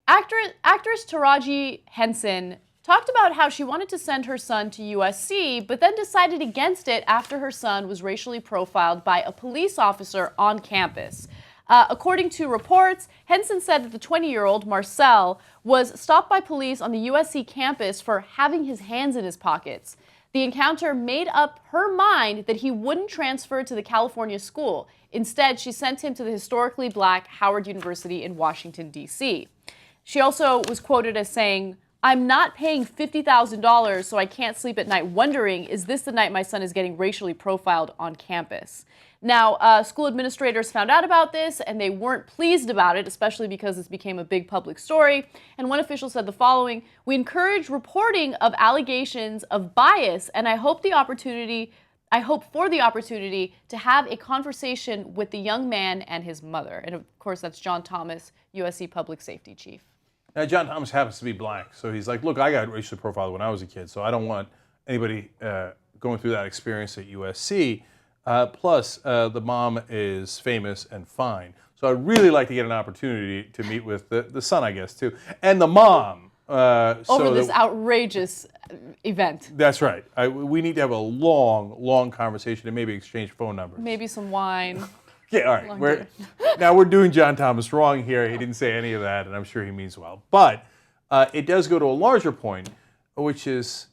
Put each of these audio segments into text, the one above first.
Actress Taraji Henson talked about how she wanted to send her son to USC, but then decided against it after her son was racially profiled by a police officer on campus. According to reports, Henson said that the 20-year-old, Marcel, was stopped by police on the USC campus for having his hands in his pockets. The encounter made up her mind that he wouldn't transfer to the California school. Instead, she sent him to the historically black Howard University in Washington, D.C. She also was quoted as saying, "I'm not paying $50,000, so I can't sleep at night wondering, is this the night my son is getting racially profiled on campus?" Now, school administrators found out about this, and they weren't pleased about it, especially because this became a big public story. And one official said the following: "We encourage reporting of allegations of bias, and I hope for the opportunity to have a conversation with the young man and his mother." And of course, that's John Thomas, USC Public Safety Chief. Now, John Thomas happens to be black, so he's like, look, I got racially profiled when I was a kid, so I don't want anybody going through that experience at USC. Plus, the mom is famous and fine. So I'd really like to get an opportunity to meet with the son, I guess, too, and the mom. Over this outrageous event. That's right. We need to have a long conversation and maybe exchange phone numbers. Maybe some wine. Yeah, all right. Now we're doing John Thomas wrong here. He didn't say any of that, and I'm sure he means well. But it does go to a larger point, which is,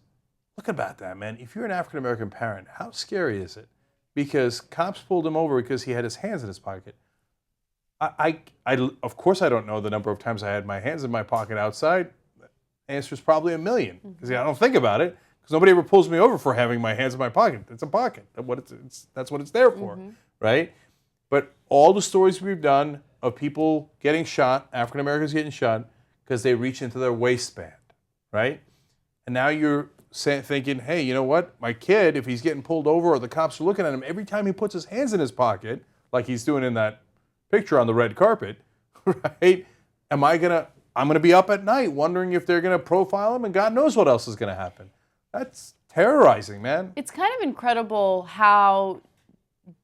look about that, man. If you're an African-American parent, how scary is it? Because cops pulled him over because he had his hands in his pocket. Of course, I don't know the number of times I had my hands in my pocket outside. The answer is probably 1 million, because I don't think about it, because nobody ever pulls me over for having my hands in my pocket. It's a pocket. That's what it's there for, right? But all the stories we've done of people getting shot, African Americans getting shot, because they reach into their waistband, right? And now you're thinking, hey, you know what? My kid, if he's getting pulled over or the cops are looking at him, every time he puts his hands in his pocket, like he's doing in that picture on the red carpet, right? I'm gonna be up at night wondering if they're gonna profile him, and God knows what else is gonna happen. That's terrorizing, man. It's kind of incredible how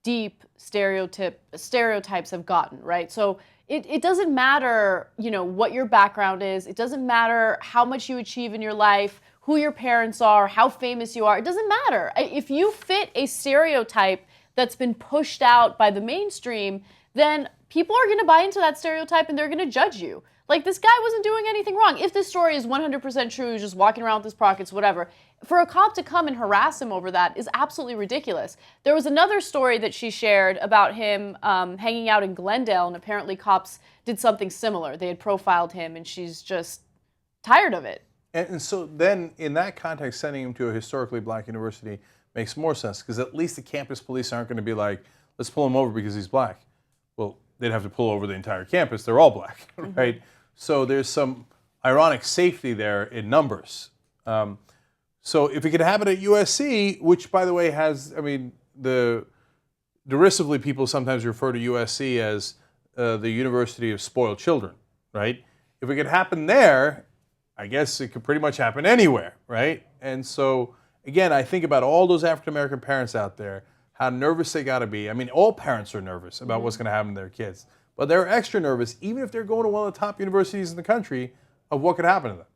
deep stereotypes have gotten, right? So it doesn't matter, what your background is. It doesn't matter how much you achieve in your life, who your parents are, how famous you are. It doesn't matter. If you fit a stereotype that's been pushed out by the mainstream, then people are going to buy into that stereotype and they're going to judge you. Like, this guy wasn't doing anything wrong. If this story is 100% true, he's just walking around with his pockets, whatever, for a cop to come and harass him over that is absolutely ridiculous. There was another story that she shared about him hanging out in Glendale, and apparently cops did something similar. They had profiled him, and she's just tired of it. And so then, in that context, sending him to a historically black university makes more sense, because at least the campus police aren't going to be like, let's pull him over because he's black. Well, they'd have to pull over the entire campus. They're all black, right? So there's some ironic safety there in numbers. So if it could happen at USC, which, by the way, has, derisively people sometimes refer to USC as the University of Spoiled Children, right? If it could happen there, I guess it could pretty much happen anywhere, right? And so, again, I think about all those African-American parents out there, how nervous they got to be. All parents are nervous about what's going to happen to their kids. But they're extra nervous, even if they're going to one of the top universities in the country, of what could happen to them.